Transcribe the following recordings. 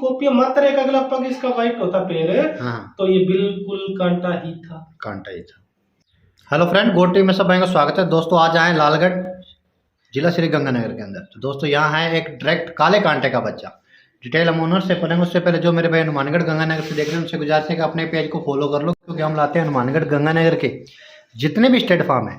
Copy, मात्र एक अगला पग इसका वाइट होता पैर। हाँ। तो ये बिल्कुल कांटा ही था। कांटा ही था। हेलो फ्रेंड, गोट टीवी में सब भाई का स्वागत है। दोस्तों आज आए लालगढ़ जिला श्री गंगानगर के अंदर। तो दोस्तों यहाँ है एक डायरेक्ट काले कांटे का बच्चा। डिटेल हम ओनर से पढ़ेंगे। उससे पहले जो मेरे भाई हनुमानगढ़ गंगानगर से देख रहे हैं उनसे गुजारिश है कि अपने पेज को फॉलो कर लो, क्योंकि हम लाते हैं हनुमानगढ़ गंगानगर के जितने भी स्टेट फार्म है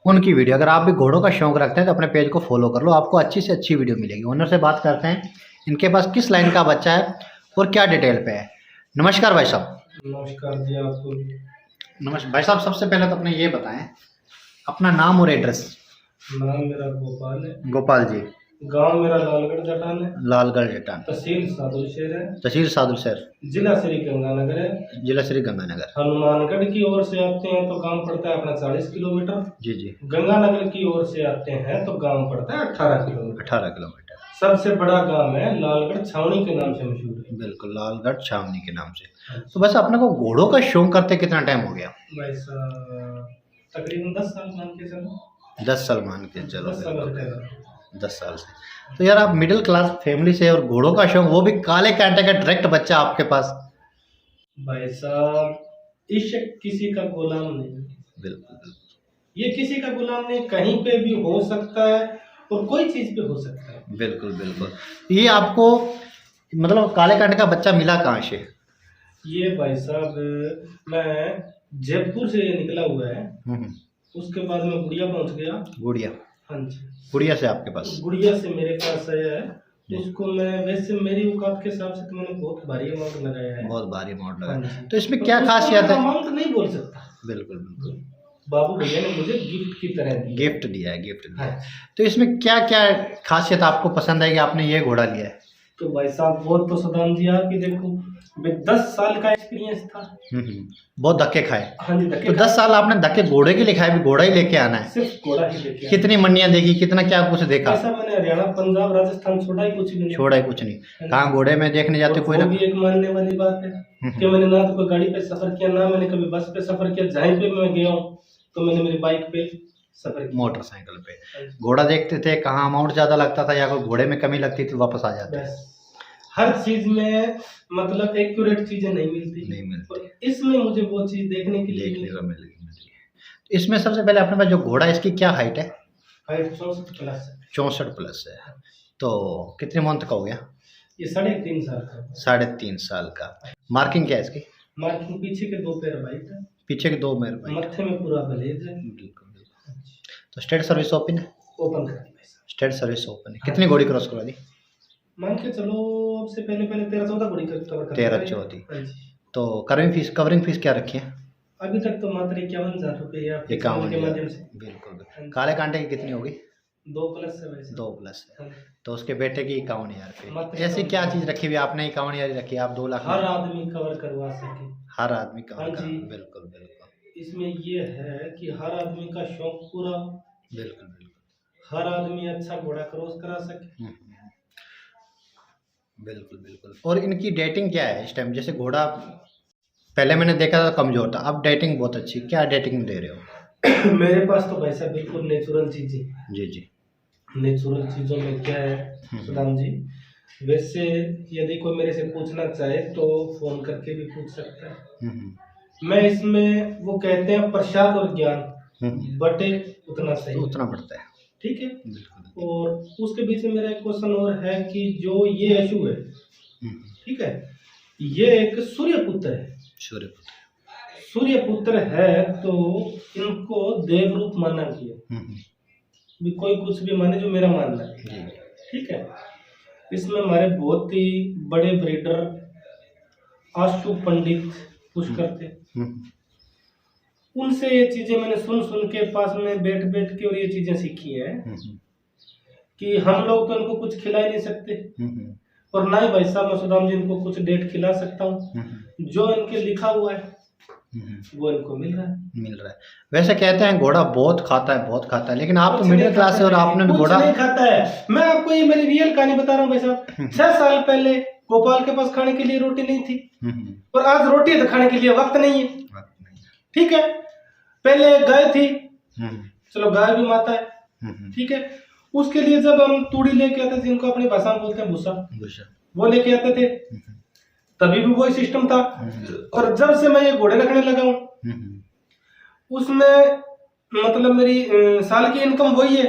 उनकी वीडियो। अगर आप भी घोड़ों का शौक रखते हैं तो अपने पेज को फॉलो कर लो, आपको अच्छी से अच्छी वीडियो मिलेगी। ओनर से बात करते हैं इनके पास किस लाइन का बच्चा है और क्या डिटेल पे है। नमस्कार भाई साहब। नमस्कार जी आपको। नमस्कार भाई साहब, सबसे पहले तो अपने ये बताएं अपना नाम और एड्रेस। नाम मेरा गोपाल है। गोपाल जी। गांव मेरा लालगढ़ जटान है। लालगढ़ जटान। तहसील सादुलशहर है। तहसील सादुलशहर। जिला श्री गंगानगर है। जिला श्री गंगानगर। हनुमानगढ़ की ओर से आते हैं तो गांव पड़ता है अपना 40 किलोमीटर। जी जी। गंगानगर की ओर से आते हैं तो गांव पड़ता है 18 किलोमीटर। 18 किलोमीटर। सबसे बड़ा गांव है लालगढ़ छावनी के नाम से मशहूर है। बिल्कुल, लालगढ़ छावनी के नाम से। तो बस अपने को घोड़ों का शौक करते कितना टाइम हो गया? भाई साहब तकरीबन 10 साल मान के चलो। 10 साल मान के चलो। 10 साल हो गए। 10 साल से। तो यार आप मिडिल क्लास फैमिली से और घोड़ों का शौक, वो भी काले कांटे का डायरेक्ट बच्चा आपके पास। भाई साहब इश्क किसी का गुलाम नहीं। बिल्कुल बिल्कुल। ये किसी का गुलाम नहीं, कहीं पे भी हो सकता है और कोई चीज पे हो सकता है। बिल्कुल बिल्कुल। ये आपको मतलब काले कांटे का बच्चा मिला कहाँ से? ये भाई साहब मैं जयपुर से निकला हुआ है। उसके बाद मैं गुड़िया पहुंच गया। गुड़िया? हाँ जी। गुड़िया से आपके पास? गुड़िया से मेरे पास आया है। उसको मैं वैसे मेरी औकात के हिसाब से तो मैंने बहुत भारी अमाउंट लगाया है। बहुत भारी अमाउंट लगाया। हाँ तो इसमें क्या खासियत है? अमाउंट नहीं बोल सकता। बिल्कुल बिल्कुल। बाबू भैया ने मुझे गिफ्ट की तरह दी। गिफ्ट दिया है, गिफ्ट दिया है। हाँ। तो इसमें क्या क्या खासियत आपको पसंद है कि आपने ये घोड़ा लिया है? तो भाई साहब बहुत तो सदाम जी आपकी देखो 10 साल का एक्सपीरियंस था। बहुत धक्के खाए। हाँ जी धक्के। तो 10 साल आपने धक्के घोड़े के लिए खाए, भी घोड़ा ही लेके आना है? सिर्फ घोड़ा ही लेके। कितनी मंडियां देखी, कितना क्या कुछ देखा? ऐसा मैंने हरियाणा पंजाब राजस्थान छोड़ा ही कुछ नहीं। छोड़ा ही कुछ नहीं। कहाँ घोड़े में देखने जाते कोई ना। भी एक मानने वाली बात है कि मैंने ना तो कोई गाड़ी पे सफर किया, ना मैंने कभी बस पे सफर किया। जहाँ पे मैं गया हूँ तो मैंने मेरी बाइक पे सफर किया, मोटरसाइकिल पे। घोड़ा देखते थे, कहाँ अमाउंट ज्यादा लगता था या कोई घोड़े में कमी लगती थी वापस आ जाते? हर चीज में मतलब एक्यूरेट चीजें नहीं मिलती। और इसमें मुझे वो चीज देखने के लिए मिली। इसमें सबसे पहले अपने पास जो घोड़ा है इसकी क्या हाइट है? हाइट 64 प्लस है। 64 प्लस है। तो कितने मंथ का हो गया? ये 3.5 साल का। 3.5 साल का। मार्किंग क्या है इसकी? मार्किंग पीछे के 2 पैर वाइट है। पीछे के 2 पैर वाइट। मत्थे में पूरा ब्लेज है। बिल्कुल बिल्कुल। तो स्टेट सर्विस ओपन है? ओपन कर दी। स्टेट सर्विस ओपन है। कितनी घोड़ी क्रॉस करवा दी? मान के चलो अब से पहले 13-14 घोड़ी कवर कर 13-14। तो कवरिंग फीस क्या रखी है? अभी तक तो मात्र 51,000 रुपये या 51 के माध्यम से। बिल्कुल। काले कांटे की कितनी होगी? 2 प्लस है वैसे। 2 प्लस है। तो उसके बेटे की 51,000 रुपये। ऐसी क्या चीज रखी हुई आपने? 51,000 रखी है आप? 2 लाख हर आदमी कवर करवा सके। हर आदमी कवर कर। बिल्कुल बिल्कुल। इसमें ये है कि हर आदमी का शौक पूरा। बिल्कुल बिल्कुल। हर आदमी अच्छा घोड़ा क्रॉस करा सके। बिल्कुल बिल्कुल। और इनकी डेटिंग क्या है इस टाइम? जैसे घोड़ा पहले मैंने देखा था कमजोर था, अब डेटिंग बहुत अच्छी। क्या डेटिंग दे रहे हो? मेरे पास तो पैसा बिल्कुल नेचुरल चीजें। जी जी। नेचुरल चीजों में क्या है सुदाम जी, वैसे यदि कोई मेरे से पूछना चाहे तो फोन करके भी पूछ सकता है। मैं इसमें वो कहते हैं प्रसाद और ज्ञान बटे उतना सही उतना बढ़ता है। ठीक है। और उसके बीच में मेरा एक क्वेश्चन और है कि जो ये यशु है ठीक है, ये एक सूर्य पुत्र है। सूर्य पुत्र है तो इनको देव रूप माना गया। भी कोई कुछ भी माने, जो मेरा मानना है ठीक है। इसमें हमारे बहुत ही बड़े ब्रीडर आशु पंडित पुष्कर थे। उनसे ये चीजें मैंने सुन के पास में बैठ के और ये चीजें सीखी है कि हम लोग तो इनको कुछ खिला ही नहीं सकते और ना ही भाई साहब मैं सुदाम जी इनको कुछ डेट खिला सकता हूँ। जो इनके लिखा हुआ है वो इनको मिल रहा है। वैसे कहते हैं घोड़ा बहुत खाता है, लेकिन आप तो मिडिल क्लास है और आपने घोड़ा नहीं खाता है। मैं आपको ये मेरी रियल कहानी बता रहा हूँ भाई साहब। 6 साल पहले गोपाल के पास खाने के लिए रोटी नहीं थी और आज रोटी है तो खाने के लिए वक्त नहीं है। ठीक है। पहले गाय थी, चलो गाय भी माता है ठीक है। उसके लिए जब हम तूड़ी लेके आते थे, जिनको अपनी भाषा में बोलते हैं भूसा, वो लेके आते थे, तभी भी वही सिस्टम था। और जब से मैं ये घोड़े रखने लगा हूँ उसमें मतलब मेरी साल की इनकम वही है।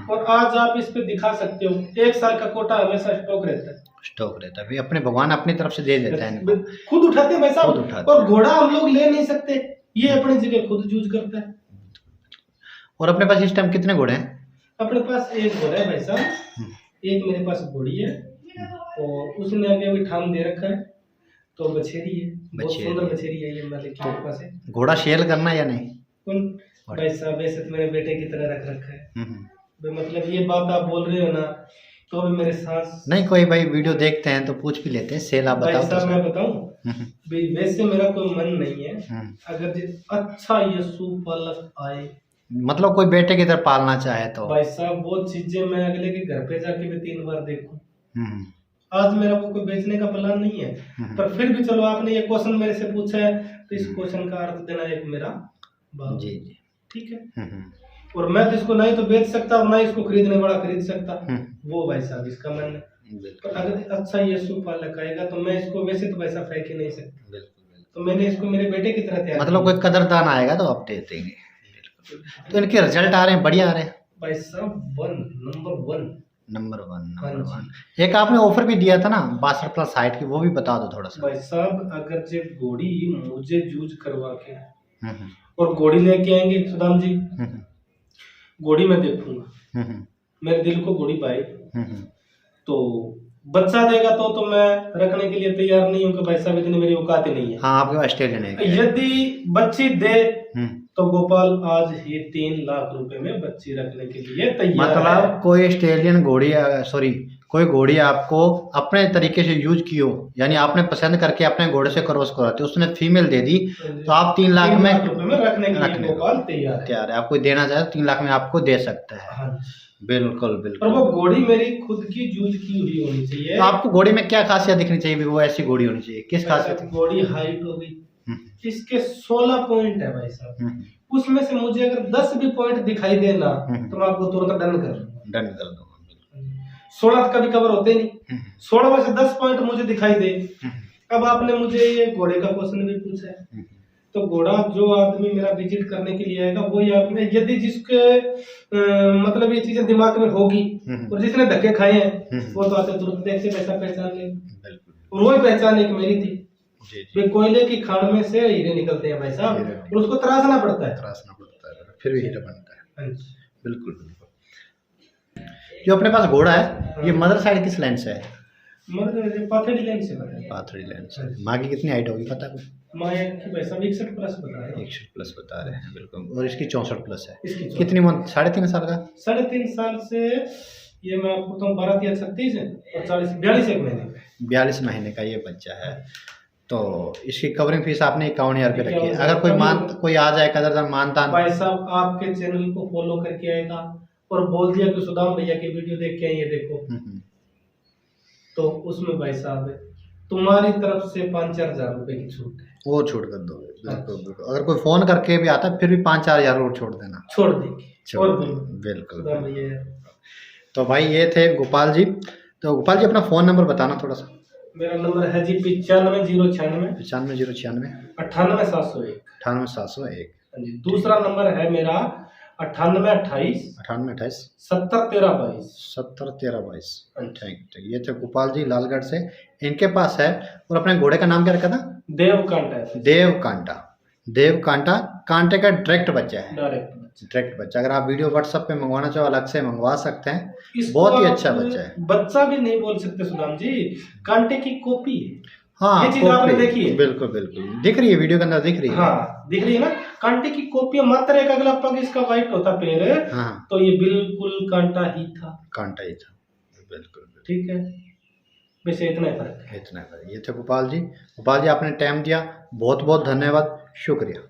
और आज आप इस पे दिखा सकते हो 1 साल का कोटा हमेशा स्टॉक रहता है भाई, अपने भगवान अपनी तरफ से दे देता है इनको। खुद उठाते हैं भाई साहब। और घोड़ा हम लोग ले नहीं सकते, ये अपनी जगह खुद यूज करता है। और अपने पास इस टाइम कितने घोड़े हैं? अपने पास एक घोड़ा है भाई साहब, एक मेरे पास घोड़ी है और उसने अभी ठाम दे रखा है, तो बछेरी है, बहुत सुंदर बछेरी है ये मालिक के पास है। घोड़ा सेल करना या नहीं? भाई साहब वैसे तो मेरे बेटे की तरह रख रखा है। मतलब ये बात आप बोल रहे हो ना, तो भी मेरे साथ नहीं, कोई भाई वीडियो देखते हैं तो पूछ भी लेते हैं। सेल आप बताओ। भाई साहब मैं बताऊं, वैसे मेरा कोई मन नहीं है, अगर अच्छा यशु पालक आए, मतलब कोई बेटे की तरह पालना चाहे तो भाई साहब वो चीजें मैं अगले के घर पे जाके भी 3 बार देखूं। आज मेरा वो कोई बेचने का प्लान नहीं है, पर फिर भी चलो आपने ये क्वेश्चन मेरे से पूछा है तो इस क्वेश्चन का अर्थ देना एक मेरा बात। जी ठीक है। और मैं तो इसको नहीं तो बेच सकता और ना इसको खरीदने वाला खरीद सकता, वो भाई साहब इसका मन है। पर अगर अच्छा यीशु पालक आएगा तो मैं इसको वैसे तो पैसा फेंक ही नहीं सकता, तो मैंने इसको मेरे बेटे की तरह तैयार, मतलब कोई कदरदान आएगा तो आप दे देंगे। तो इनके रिजल्ट आ रहे हैं, बढ़िया आ रहे हैं भाई साहब। Number one. एक आपने ऑफर भी दिया था ना 62+ हाइट की, वो भी बता दो थोड़ा सा। भाई साहब अगर जो घोड़ी मुझे यूज करवा के और घोड़ी लेके आएंगे सुदाम जी, घोड़ी में देखूंगा, मेरे दिल को घोड़ी पाए तो बच्चा देगा तो मैं रखने के लिए तैयार नहीं हूँ कि भाई साहब इतनी मेरी औकात ही नहीं है। हाँ, आपके ऑस्ट्रेलियन है। यदि बच्ची दे तो गोपाल आज ही 3 लाख रुपए में बच्ची रखने के लिए तैयार मतलब कोई ऑस्ट्रेलियन घोड़ी, सॉरी कोई घोड़ी आपको अपने तरीके से यूज की हो, यानी आपने पसंद करके अपने घोड़े से क्रॉस कराते, उसने फीमेल दे दी तो आप 3 लाख में रखने के लिए गोपाल तैयार है। आपको देना चाहे 3 लाख में आपको दे सकता है। बिल्कुल बिल्कुल। और वो घोड़ी मेरी खुद की यूज की हुई होनी चाहिए। तो आपको घोड़ी में क्या खासियत दिखनी चाहिए? वो ऐसी घोड़ी होनी चाहिए, किस खासियत? घोड़ी हाइट होगी, इसके 16 पॉइंट है भाई साहब, उसमें से मुझे अगर 10 भी पॉइंट दिखाई देना तो मैं आपको तुरंत डन कर दूंगा। 16 कभी कवर होते नहीं, 16 में से 10 पॉइंट मुझे दिखाई दे। अब आपने मुझे ये घोड़े का क्वेश्चन भी पूछा है, तो घोड़ा जो आदमी मेरा विजिट करने के लिए आएगा वही आदमी, यदि जिसके मतलब ये चीजें दिमाग में होगी और जिसने धक्के खाए हैं वो तो आते तुरंत देखते पैसा पहचान ले। और वही पहचान एक मेरी थी, कोयले की खान में से हीरे निकलते हैं भाई साहब, और उसको तराशना पड़ता है फिर भी हीरा बनता है। बिल्कुल बिल्कुल। जो अपने पास घोड़ा है ये मदर साइड किस लाइन से है? मदर पाथरी लाइन से है। पाथरी लाइन से। माँ की कितनी हाइट होगी पता है? माँ की भाई साहब 61 प्लस बता रहे हैं। 61 प्लस बता रहे हैं, बिल्कुल। और इसकी 64 प्लस है। कितनी मंथ? 3.5 साल का? 3.5 साल से ये मैं आपको तो 12 या 36 है और 42 महीने का ये बच्चा है। तो इसकी कवरिंग फीस आपने 51,000 रुपये रखी है। अगर कोई आ जाए कदरदान मानता भाई साहब आपके चैनल को फॉलो करके आएगा और बोल दिया कि सुदाम भैया की वीडियो देख के ये देखो, तो उसमें भाई साहब तुम्हारी तरफ से 5-4 हजार रुपए की छूट है, वो छूट कर दोगे। बिल्कुल। अगर कोई फोन करके भी आता है फिर भी 5-4 हजार और छोड़ देना, छोड़ देंगे। और बिल्कुल। तो भाई ये थे गोपाल जी। तो गोपाल जी अपना फोन नंबर बताना थोड़ा सा। मेरा नंबर है जी 95 096 98 701। दूसरा नंबर है मेरा 98 701322। ठीक। ये थे गोपाल जी लालगढ़ से, इनके पास है। और अपने घोड़े का नाम क्या रखा था? देवकांटा। कांटे का डायरेक्ट बच्चा है, डायरेक्ट बच्चा। अगर आप वीडियो व्हाट्सएप पे मंगवाना चाहो अलग से मंगवा सकते हैं। बहुत ही अच्छा बच्चा है। बच्चा भी नहीं बोल सकते सुदाम जी, कांटे की कॉपी है। हाँ, ये चीज आपने देखी है? बिल्कुल दिख रही है, वीडियो के अंदर दिख रही है। हाँ दिख रही है ना, कांटे की कॉपी है। मात्र एक अगला पग इसका वाइट होता पैर। हाँ। तो ये बिल्कुल कांटा ही था। बिल्कुल। ठीक है, वैसे इतना ही फर्क है। ये थे गोपाल जी। आपने टाइम दिया, बहुत बहुत धन्यवाद, शुक्रिया।